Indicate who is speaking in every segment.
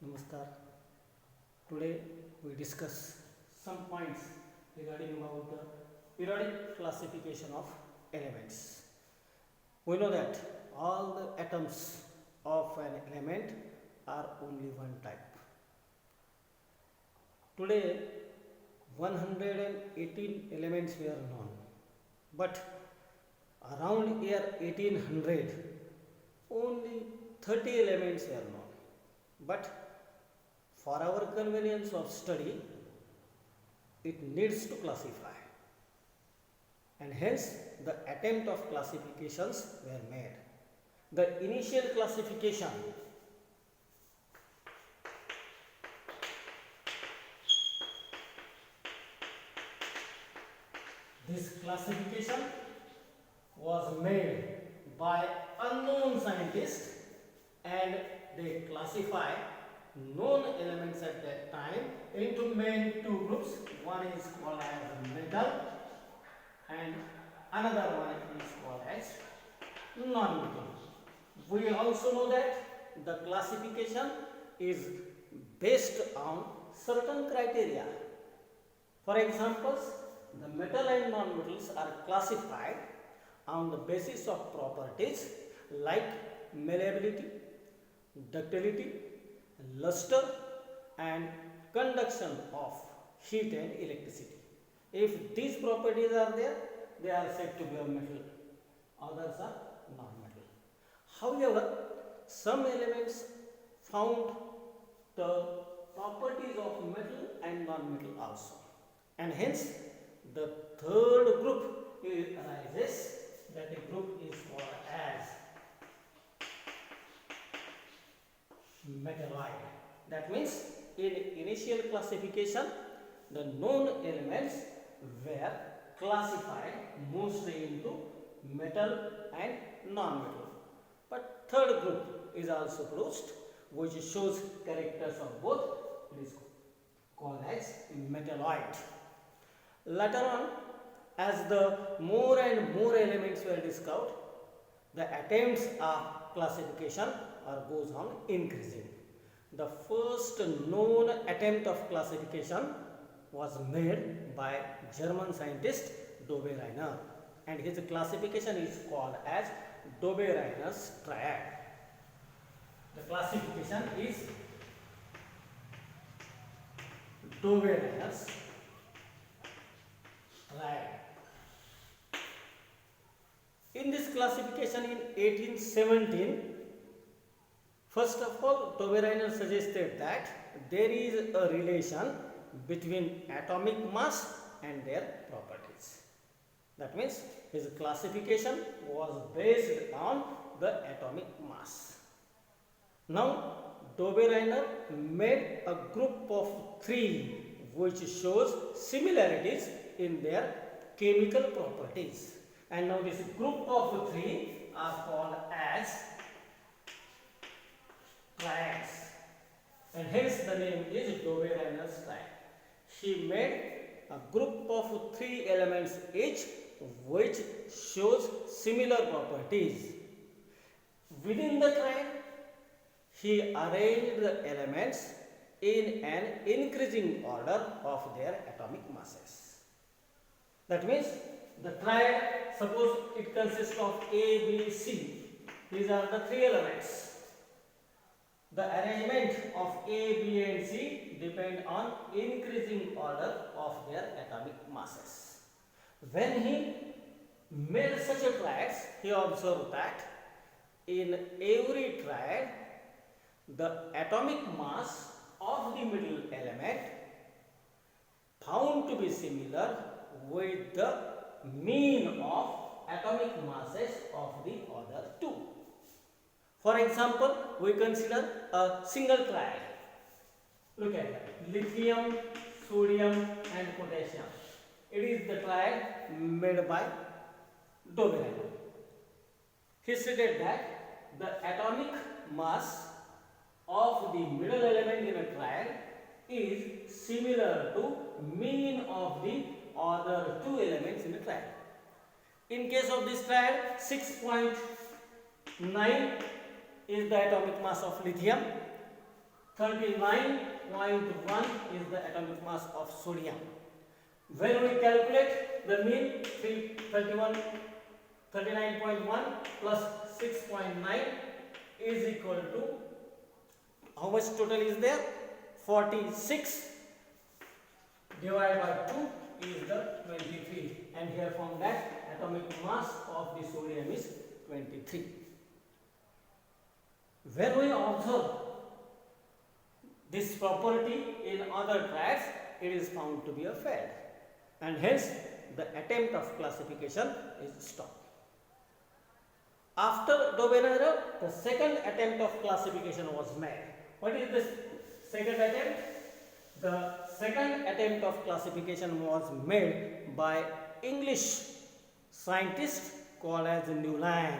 Speaker 1: Namaskar. Today we discuss some points regarding about the periodic classification of elements. We know that all the atoms of an element are only one type. Today 118 elements were known, but around year 1800 only 30 elements were known. But for our convenience of study, it needs to classify, and hence the attempt of classifications were made. The initial classification this classification was made by unknown scientists, and they classify known elements at that time into main two groups. One is called as metal and another one is called as non-metal. We also know that the classification is based on certain criteria. For example, the metal and non-metals are classified on the basis of properties like malleability, ductility, luster and conduction of heat and electricity. If these properties are there, they are said to be a metal, others are non-metal. However, some elements found the properties of metal and non-metal also, and hence the third group arises, that the group is called as metalloid. That means in initial classification the known elements were classified mostly into metal and non-metal, but third group is also closed, which shows characters of both. It is called as metalloid. Later on, as the more and more elements were discovered, the attempts of classification goes on increasing. The first known attempt of classification was made by German scientist Dobereiner, and his classification is called as Dobereiner's triad. The classification is Dobereiner's triad. In this classification in 1817, first of all, Dobereiner suggested that there is a relation between atomic mass and their properties. That means his classification was based on the atomic mass. Now, Dobereiner made a group of three which shows similarities in their chemical properties. And now this group of three are called as triads, and hence the name is Dobereiner's triad. He made a group of three elements each which shows similar properties. Within the triad, he arranged the elements in an increasing order of their atomic masses. That means the triad, suppose it consists of A, B, C. These are the three elements. The arrangement of A, B and C depend on increasing order of their atomic masses. When he made such a triad, he observed that in every triad the atomic mass of the middle element found to be similar with the mean of atomic masses of the other two. For example, we consider a single triad. Look at that: lithium, sodium and potassium. It is the triad made by Dobereiner. He stated that the atomic mass of the middle element in a triad is similar to mean of the other two elements in the triad. In case of this triad, 6.9 is the atomic mass of lithium, 39.1 is the atomic mass of sodium. When we calculate the mean, 39.1 plus 6.9 is equal to, how much total is there? 46 divided by 2 is the 23, and here from that atomic mass of the sodium is 23. When we observe this property in other tracks, it is found to be a failed, and hence the attempt of classification is stopped. After Dobbe-Najdorf, the second attempt of classification was made. What is this second attempt? The second attempt of classification was made by English scientist called as Newland,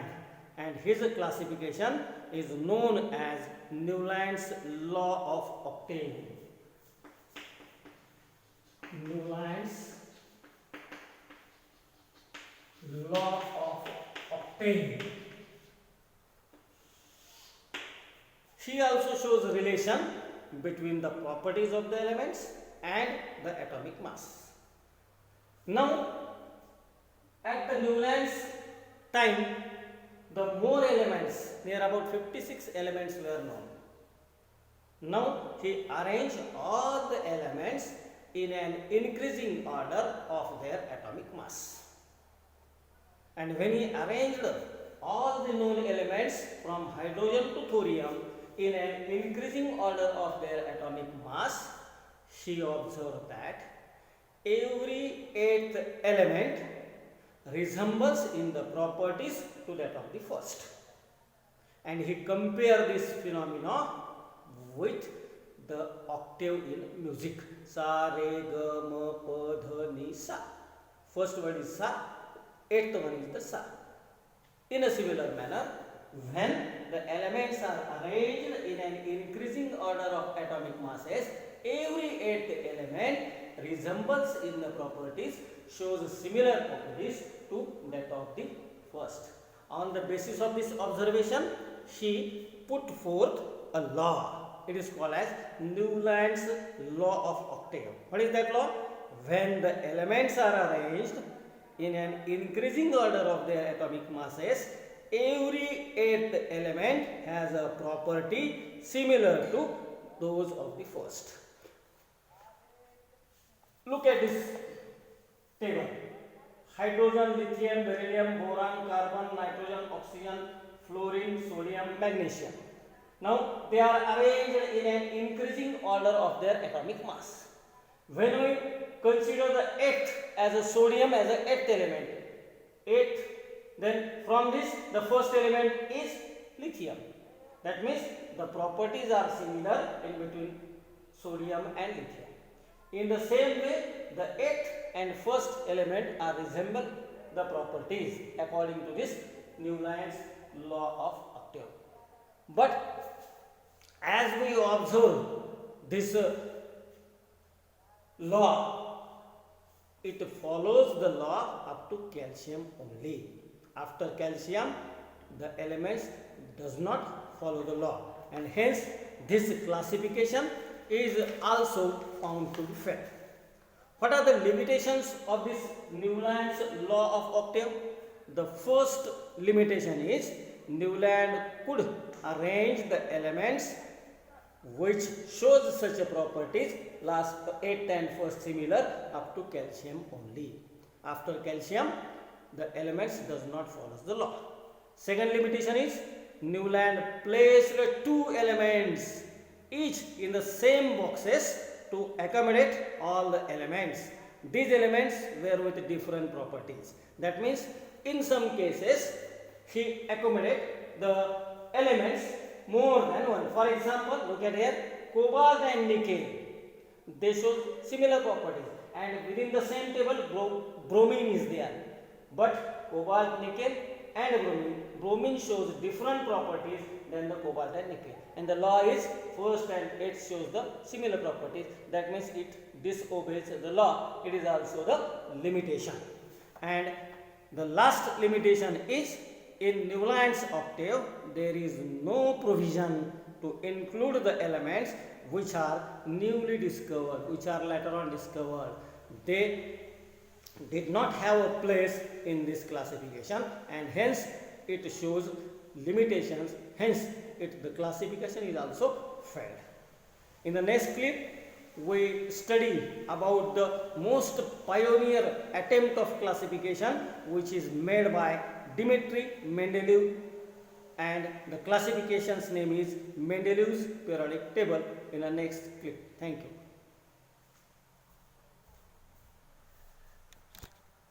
Speaker 1: and his classification is known as Newland's law of octane. Newland's law of octane. She also shows a relation between the properties of the elements and the atomic mass. Now, at the Newland's time, the more elements, near about 56 elements were known. Now, he arranged all the elements in an increasing order of their atomic mass. And when he arranged all the known elements from hydrogen to thorium in an increasing order of their atomic mass, he observed that every eighth element resembles in the properties to that of the first. And he compared this phenomena with the octave in music. Sa, re, ga, ma, pa, dha, ni, sa. First word is sa, eighth one is the sa. In a similar manner, when the elements are arranged in an increasing order of atomic masses, every eighth element resembles in the properties, shows similar properties to that of the first. On the basis of this observation, he put forth a law. It is called as Newland's law of octave. What is that law? When the elements are arranged in an increasing order of their atomic masses, every eighth element has a property similar to those of the first. Look at this table. Hydrogen, lithium, beryllium, boron, carbon, nitrogen, oxygen, fluorine, sodium, magnesium. Now they are arranged in an increasing order of their atomic mass. When we consider the eighth as a sodium as an eighth element, eighth, then from this the first element is lithium. That means the properties are similar in between sodium and lithium. In the same way, the eighth and first element are resemble the properties according to this Newland's law of octave. But as we observe this law, it follows the law up to calcium only. After calcium, the elements does not follow the law, and hence this classification is also found to be fair. What are the limitations of this Newland's law of octave? The first limitation is Newland could arrange the elements which shows such a properties last eighth and first similar up to calcium only. After calcium, the elements does not follow the law. Second limitation is Newland placed two elements each in the same boxes to accommodate all the elements. These elements were with different properties. That means in some cases he accommodate the elements more than one. For example, look at here, cobalt and nickel. They show similar properties, and within the same table bromine is there. But cobalt, nickel and bromine shows different properties than the cobalt and nickel. And the law is first and eighth shows the similar properties. That means it disobeys the law. It is also the limitation. And the last limitation is in Newland's octave there is no provision to include the elements which are newly discovered, which are later on discovered. They did not have a place in this classification, and hence it shows limitations, hence the classification is also failed. In the next clip, we study about the most pioneer attempt of classification, which is made by Dmitry Mendeleev, and the classification's name is Mendeleev's periodic table, in the next clip. Thank you.